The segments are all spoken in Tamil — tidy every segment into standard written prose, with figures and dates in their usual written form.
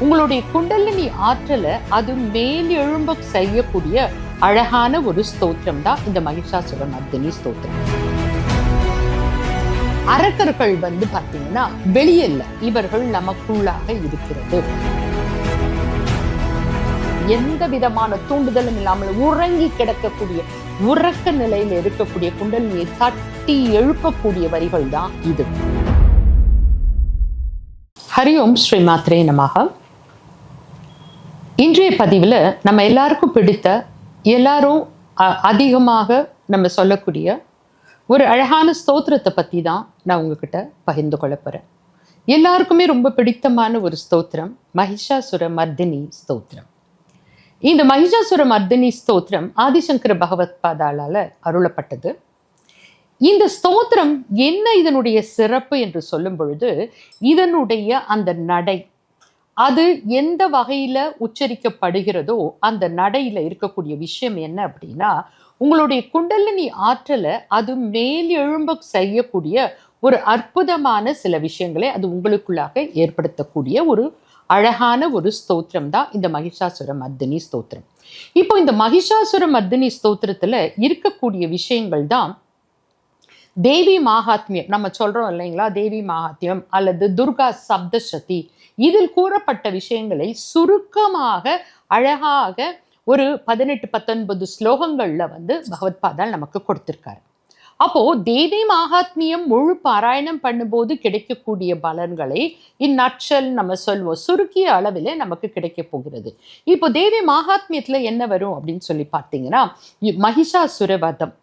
உங்களுடைய குண்டலினி ஆற்றலை அது மேல் எழும்ப செய்யக்கூடிய அழகான ஒரு ஸ்தோத்திரம் தான் இந்த மகிஷாசுர மர்தினி ஸ்தோத்திரம். அரக்கர்கள் பார்த்தீங்கன்னா வெளியல்ல, இவர்கள் நமக்குள்ளாக இருக்கிறது. எந்த விதமான தூண்டுதலும் இல்லாமல் உறங்கி கிடக்கக்கூடிய உறக்க நிலையில் இருக்கக்கூடிய குண்டலினியை தட்டி எழுப்பக்கூடிய வரிகள் தான் இது. ஹரி ஓம் ஸ்ரீ மாத்ரே நமஹ. இன்றைய பதிவில் நம்ம எல்லாருக்கும் பிடித்த, எல்லாரும் அதிகமாக நம்ம சொல்லக்கூடிய ஒரு அழகான ஸ்தோத்திரத்தை பற்றி தான் நான் உங்ககிட்ட பகிர்ந்து கொள்ள போகிறேன். எல்லாருக்குமே ரொம்ப பிடித்தமான ஒரு ஸ்தோத்திரம் மகிஷாசுர மர்தினி ஸ்தோத்திரம். இந்த மகிஷாசுர மர்தினி ஸ்தோத்திரம் ஆதிசங்கர பகவத் பாதாளால அருளப்பட்டது. இந்த ஸ்தோத்திரம் என்ன இதனுடைய சிறப்பு என்று சொல்லும் பொழுது, இதனுடைய அந்த நடை, அது எந்த வகையில உச்சரிக்கப்படுகிறதோ அந்த நடையில இருக்கக்கூடிய விஷயம் என்ன அப்படின்னா, உங்களுடைய குண்டலினி ஆற்றலை அது மேல் எழும்ப செய்யக்கூடிய ஒரு அற்புதமான சில விஷயங்களை அது உங்களுக்குள்ளாக ஏற்படுத்தக்கூடிய ஒரு அழகான ஒரு ஸ்தோத்திரம் தான் இந்த மகிஷாசுர மர்தினி ஸ்தோத்திரம். இப்போ இந்த மகிஷாசுர மர்தினி ஸ்தோத்திரத்துல இருக்கக்கூடிய விஷயங்கள் தான் தேவி மகாத்மியம். நம்ம சொல்றோம் இல்லைங்களா, தேவி மகாத்மியம் அல்லது துர்கா சப்தசதி, இதில் கூறப்பட்ட விஷயங்களை சுருக்கமாக அழகாக ஒரு 18-19 ஸ்லோகங்கள்ல பகவத் பாதால் நமக்கு கொடுத்திருக்காரு. அப்போ தேவி மகாத்மியம் முழு பாராயணம் பண்ணும்போது கிடைக்கக்கூடிய பலன்களை இந்நட்சல் நம்ம சொல்வோம், சுருக்கிய அளவில் நமக்கு கிடைக்க போகிறது. இப்போ தேவி மகாத்மியத்துல என்ன வரும் அப்படின்னு சொல்லி பார்த்தீங்கன்னா, மகிஷாசுரவதம்,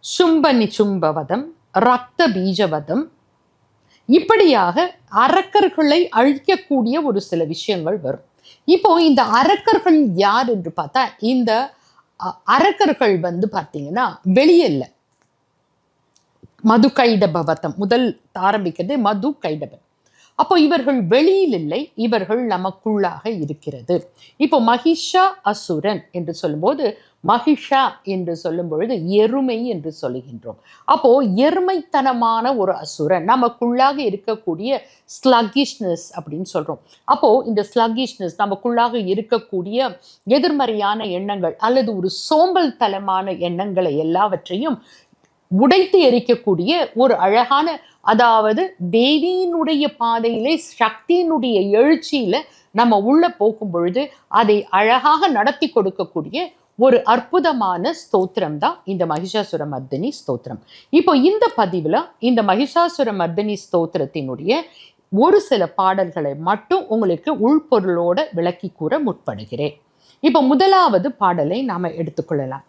சும்ப நிசும்பவதம், ரத்த பீஜவதம், இப்படியாக அரக்கர்களை அழிக்கக்கூடிய ஒரு சில விஷயங்கள் வரும். இப்போ இந்த அரக்கர்கள் யார் என்று பார்த்தா, இந்த அரக்கர்கள் பார்த்தீங்கன்னா வெளியல்ல, மது கைடபவதம் முதல் ஆரம்பிக்கிறது மது கைடபம். அப்போ இவர்கள் வெளியில் இல்லை, இவர்கள் நமக்குள்ளாக இருக்கிறது. இப்போ மகிஷா அசுரன் என்று சொல்லும்போது, மகிஷா என்று சொல்லும் பொழுது எருமை என்று சொல்லுகின்றோம். அப்போ எருமைத்தனமான ஒரு அசுரன் நமக்குள்ளாக இருக்கக்கூடிய ஸ்லகிஷ்னஸ் அப்படின்னு சொல்றோம். அப்போ இந்த ஸ்லகிஷ்னஸ் நமக்குள்ளாக இருக்கக்கூடிய எதிர்மறையான எண்ணங்கள் அல்லது ஒரு சோம்பல் தனமான எண்ணங்களை எல்லாவற்றையும் உடைத்து எரிக்கக்கூடிய ஒரு அழகான, அதாவது தேவியினுடைய பாதையிலே சக்தியினுடைய எழுச்சியில நம்ம உள்ள போகும் பொழுது அதை அழகாக நடத்தி கொடுக்கக்கூடிய ஒரு அற்புதமான ஸ்தோத்திரம் தான் இந்த மகிஷாசுர மர்தினி ஸ்தோத்திரம். இப்போ இந்த பதிவுல இந்த மகிஷாசுர மர்தினி ஸ்தோத்திரத்தினுடைய ஒரு சில பாடல்களை மட்டும் உங்களுக்கு உள்பொருளோட விளக்கி கூற முற்படுகிறேன். இப்போ முதலாவது பாடலை நாம எடுத்துக்கொள்ளலாம்.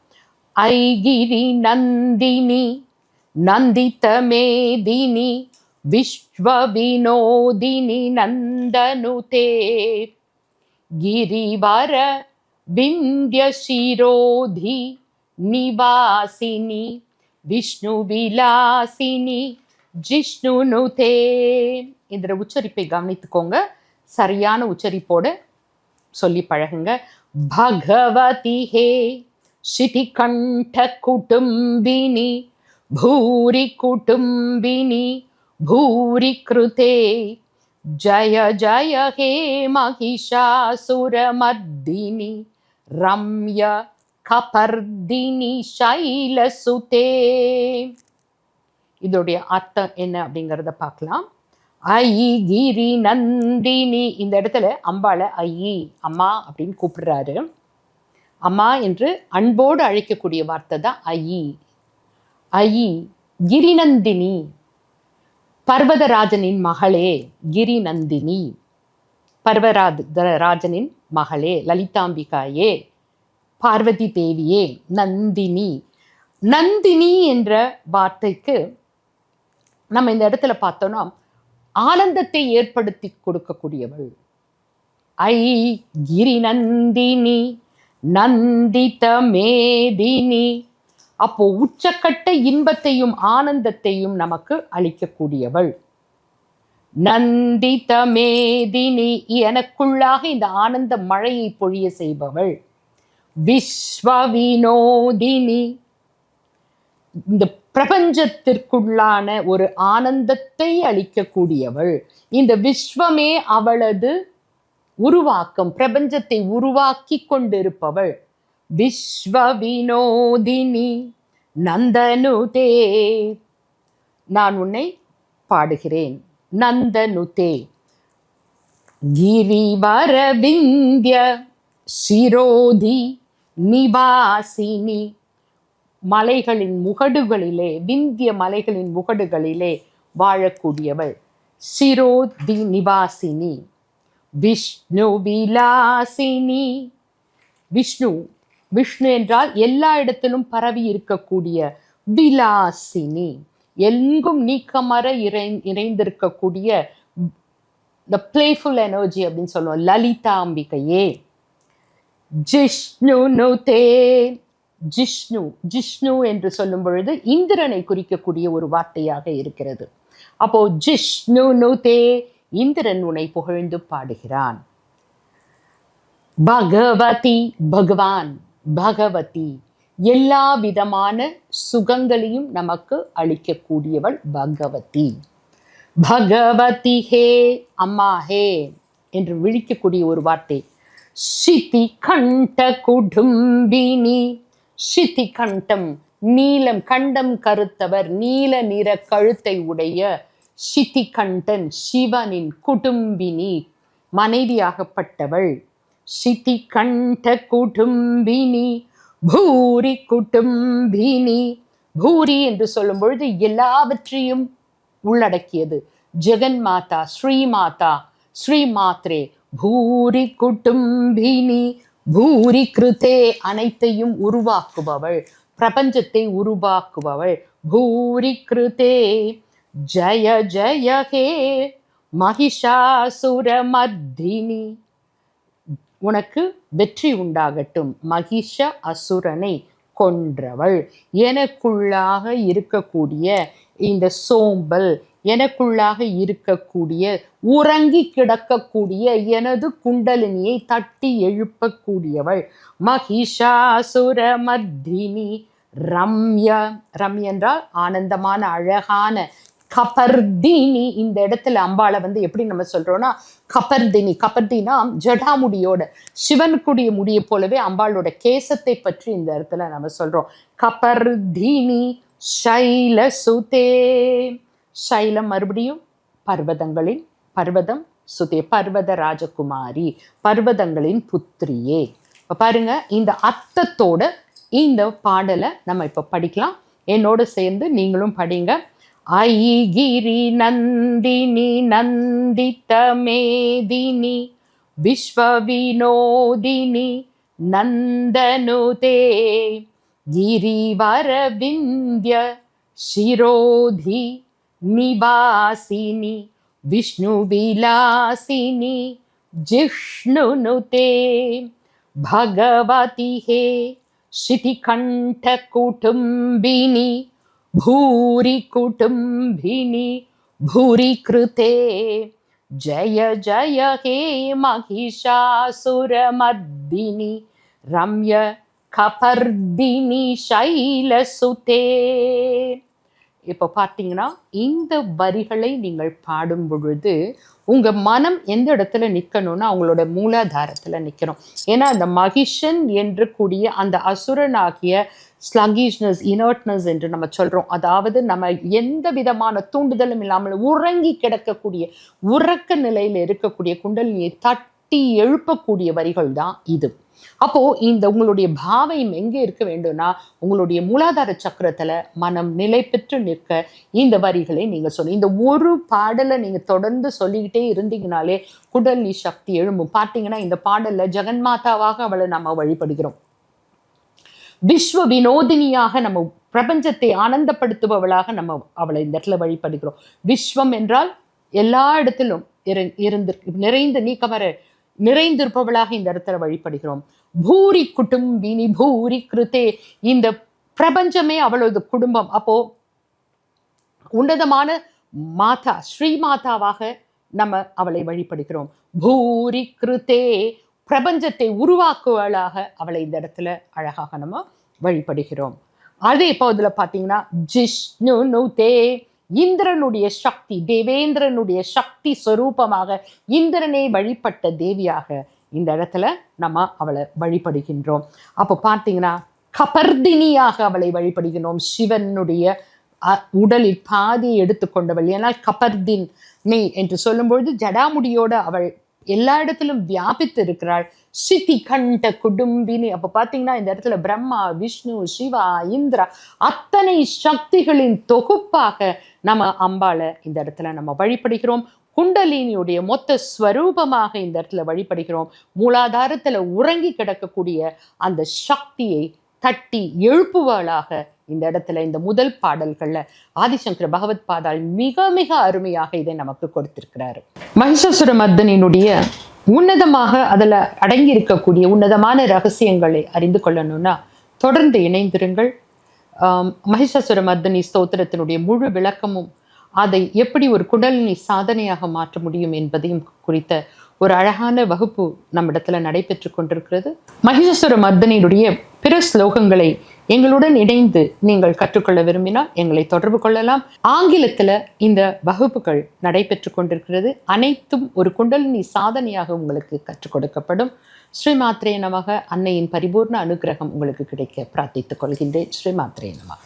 ஐகிரி நந்தினி நந்தித மேதினி விஸ்வ வினோதினி நந்தனுதே கிரிவர விந்திய சிரோதி நிவாசினி விஷ்ணு விலாசினி ஜிஷ்ணுனுதே. இந்த உச்சரிப்பை கவனித்துக்கோங்க, சரியான உச்சரிப்போட சொல்லி பழகுங்க. பகவதி ஹே சிதிகண்ட குடும்பினி பூரி குடும்பினி பூரி கிருதே ஜய ஜய ஹே மகிஷாசுர மர்தினி ரம்ய கபர்தினி சைலசுதே. இதோடைய அர்த்தம் என்ன அப்படிங்கிறத பார்க்கலாம். ஐ கிரி நந்தினி, இந்த இடத்துல அம்பாளை ஐ அம்மா அப்படின்னு கூப்பிடுறாரு. அம்மா என்று அன்போடு அழைக்கக்கூடிய வார்த்தை தான் ஐ. கிரிநந்தினி, பர்வதராஜனின் மகளே கிரிநந்தினி, பர்வதராஜனின் மகளே லலிதாம்பிகாயே, பார்வதி தேவியே, நந்தினி. நந்தினி என்ற வார்த்தைக்கு நம்ம இந்த இடத்துல பார்த்தோம்னா ஆனந்தத்தை ஏற்படுத்தி கொடுக்கக்கூடியவள். ஐ கிரிநந்தினி நந்தித மேதினி, அப்போ உச்சக்கட்ட இன்பத்தையும் ஆனந்தத்தையும் நமக்கு அளிக்கக்கூடியவள். நந்தித மேதினி, எனக்குள்ளாக இந்த ஆனந்த மழையை பொழிய செய்பவள். விஸ்வ வினோதினி, இந்த பிரபஞ்சத்திற்குள்ளான ஒரு ஆனந்தத்தை அளிக்கக்கூடியவள். இந்த விஸ்வமே அவளது உருவாக்கம், பிரபஞ்சத்தை உருவாக்கி கொண்டிருப்பவள். விஸ்வ வினோதினி நந்தனுதே, நான் உன்னை பாடுகிறேன். நந்தனுதே கிரிவர விந்திய சிரோதி நிவாசினி, மலைகளின் முகடுகளிலே, விந்திய மலைகளின் முகடுகளிலே வாழக்கூடியவள். சிரோதி நிவாசினி. விஷ்ணு விலாசினி, விஷ்ணு, விஷ்ணு என்றால் எல்லா இடத்திலும் பரவி இருக்கக்கூடிய. விலாசினி, எங்கும் நீக்கமர இறைந்திருக்கக்கூடிய, the playful energy அப்படின்னு சொல்லுவோம். லலிதாம்பிகையே. ஜிஷ்ணு நுதே, ஜிஷ்ணு, ஜிஷ்ணு என்று சொல்லும் பொழுது இந்திரனை குறிக்கக்கூடிய ஒரு வார்த்தையாக இருக்கிறது. அப்போ ஜிஷ்ணு நுதே, இந்திரன் உன்னை புகழ்ந்து பாடுகிறான். பகவதி, பகவான், பகவதி, எல்லா விதமான சுகங்களையும் நமக்கு அளிக்கக்கூடியவள் பகவதி. பகவதி ஹே, அம்மா ஹே என்று விழிக்கக்கூடிய ஒரு வார்த்தை. சிதி கண்ட குடும்பினி, சிதி கண்டம், நீலம், கண்டம் கருத்தவர், நீல நிற கழுத்தை உடைய சிதி கண்டன், சிவனின் குடும்பினி, மனைவியாகப்பட்டவள். சிதி கண்ட குடும்பினி பூரி குடும்பினி. பூரி என்று சொல்லும் பொழுது எல்லாவற்றையும் உள்ளடக்கியது. ஜெகன் மாதா, ஸ்ரீ மாதா, ஸ்ரீ மாத்ரே. பூரி குடும்பினி, பூரி கிருதே, அனைத்தையும் உருவாக்குபவள், பிரபஞ்சத்தை உருவாக்குபவள். பூரி கிருதே ஜய ஜய ஹே மகிஷாசுர மர்தினி, உனக்கு வெற்றி உண்டாகட்டும். மகிஷ அசுரனை கொன்றவள். எனக்குள்ளாக இருக்கக்கூடிய இந்த சோம்பல், எனக்குள்ளாக இருக்கக்கூடிய உறங்கி கிடக்கக்கூடிய எனது குண்டலினியை தட்டி எழுப்பக்கூடியவள். மகிஷாசுர மர்தினி ரம்ய, ரம்ய என்றால் ஆனந்தமான, அழகான. கபர்தினி, இந்த இடத்துல அம்பாளை எப்படி நம்ம சொல்றோம்னா கபர்தினி. கபர்தினா ஜடாமுடியோட, சிவனுக்குடைய முடியை போலவே அம்பாளோட கேசத்தை பற்றி இந்த இடத்துல நம்ம சொல்றோம். கபர்தினி சைலசுதே, சைலம் மறுபடியும் பர்வதங்களின், பர்வதம் சுதே, பர்வத ராஜகுமாரி, பர்வதங்களின் புத்திரியே. இப்ப பாருங்க, இந்த அர்த்தத்தோட இந்த பாடலை நம்ம இப்ப படிக்கலாம். என்னோட சேர்ந்து நீங்களும் படிங்க. ஐகிரி நந்தினி நந்தித மேதினி விஸ்வவினோதினி நந்தனுதே கிரிவர விந்திய சிரோதி நிவாசினி விஷ்ணு விலாசினி ஜிஷ்ணுனுதே भगवती हे शितिकण्ठ कुटुम्बिनी भूरि कुटुम्बिनी भूरि कृते जय जय हे महिषासुरमर्दिनी रम्य கபர்தினி சைலசுதே. இப்போ பார்த்தீங்கன்னா இந்த வரிகளை நீங்கள் பாடும் பொழுது உங்க மனம் எந்த இடத்துல நிற்கணும்னா அவங்களோட மூலாதாரத்துல நிற்கணும். ஏன்னா அந்த மகிஷன் என்று கூடிய அந்த அசுரனாகிய ஸ்லகிஷ்னஸ், இனர்ட்னஸ் என்று நம்ம சொல்றோம். அதாவது நம்ம எந்த விதமான தூண்டுதலும் இல்லாமல் உறங்கி கிடக்கக்கூடிய, உறக்க நிலையில இருக்கக்கூடிய குண்டலினியை தட்டி எழுப்பக்கூடிய வரிகள் தான் இது. அப்போ இந்த உங்களுடைய பாவம் எங்கே இருக்க வேண்டும்னா உங்களுடைய மூலாதார சக்கரத்துல மனம் நிலை பெற்று நிற்க இந்த வரிகளை நீங்க சொல்லி, இந்த ஒரு பாடலை நீங்க தொடர்ந்து சொல்லிக்கிட்டே இருந்தீங்கனாலே குண்டலினி சக்தி எழும்பும். பார்த்தீங்கன்னா இந்த பாடல்ல ஜெகன்மாதாவாக அவளை நம்ம வழிபடுகிறோம், விஸ்வ வினோதினியாக நம்ம பிரபஞ்சத்தை ஆனந்தப்படுத்துபவளாக நம்ம அவளை இந்த இடத்துல வழிபடுகிறோம். விஸ்வம் என்றால் எல்லா இடத்திலும் நிறைந்து நீக்கமர நிறைந்திருப்பவளாக இந்த இடத்துல வழிபடுகிறோம். பூரி குடும்பினி பூரி கிருதே, இந்த பிரபஞ்சமே அவளது குடும்பம். அப்போ உன்னதமான மாதா ஸ்ரீ மாதாவாக நம்ம அவளை வழிபடுகிறோம். பூரி கிருதே, பிரபஞ்சத்தை உருவாக்குவளாக அவளை இந்த இடத்துல அழகாக நம்ம வழிபடுகிறோம். அதே இப்போ இதுல பாத்தீங்கன்னா ஜிஷ்ணு நுதே, இந்திரனுடைய சக்தி, தேவேந்திரனுடைய சக்தி சொரூபமாக இந்திரனை வழிபட்ட தேவியாக இந்த இடத்துல நம்ம அவளை வழிபடுகின்றோம். அப்போ பார்த்தீங்கன்னா கபர்தினியாக அவளை வழிபடுகிறோம். சிவனுடைய உடலில் பாதியை எடுத்துக்கொண்டவள். ஏன்னால் கபர்தின் நீ என்று சொல்லும்பொழுது ஜடாமுடியோட அவள் எல்லா இடத்திலும் வியாபித்து இருக்கிறாள். சித்தி கண்ட குடும்பினி. அப்போ பார்த்தீங்கன்னா இந்த இடத்துல பிரம்மா, விஷ்ணு, சிவா, இந்திரா அத்தனை சக்திகளின் தொகுப்பாக நம்ம அம்பாளை இந்த இடத்துல நம்ம வழிபடுகிறோம். குண்டலினியுடைய மொத்த ஸ்வரூபமாக இந்த இடத்துல வழிபடுகிறோம். மூலாதாரத்துல உறங்கி கிடக்கக்கூடிய அந்த சக்தியை தட்டி எழுப்புவளாக இந்த இடத்துல இந்த முதல் பாடல்கள்ல ஆதிசங்கர பகவத் பாதாள் மிக மிக அருமையாக இதை நமக்கு கொடுத்திருக்கிறாரு. மகிஷாசுர மர்தனினுடைய உன்னதமாக அதுல அடங்கி இருக்கக்கூடிய உன்னதமான ரகசியங்களை அறிந்து கொள்ளணும்னா தொடர்ந்து இணைந்திருங்கள். மகிஷாசுர மர்தனி ஸ்தோத்திரத்தினுடைய முழு விளக்கமும் அதை எப்படி ஒரு குண்டலினி சாதனையாக மாற்ற முடியும் என்பதையும் குறித்த ஒரு அழகான வகுப்பு நம்மிடத்துல நடைபெற்று கொண்டிருக்கிறது. மகிஷாசுர மர்தனியுடைய பிற ஸ்லோகங்களை எங்களுடன் இணைந்து நீங்கள் கற்றுக்கொள்ள விரும்பினால் எங்களை தொடர்பு கொள்ளலாம். ஆங்கிலத்துல இந்த வகுப்புகள் நடைபெற்று கொண்டிருக்கிறது. அனைத்தும் ஒரு குண்டலினி சாதனையாக உங்களுக்கு கற்றுக் கொடுக்கப்படும். ஸ்ரீமாத்ரே நமக. அன்னையின் பரிபூர்ண அனுகிரகம் உங்களுக்கு கிடைக்க பிரார்த்தித்துக் கொள்கின்றேன். ஸ்ரீமாத்ரே நமக.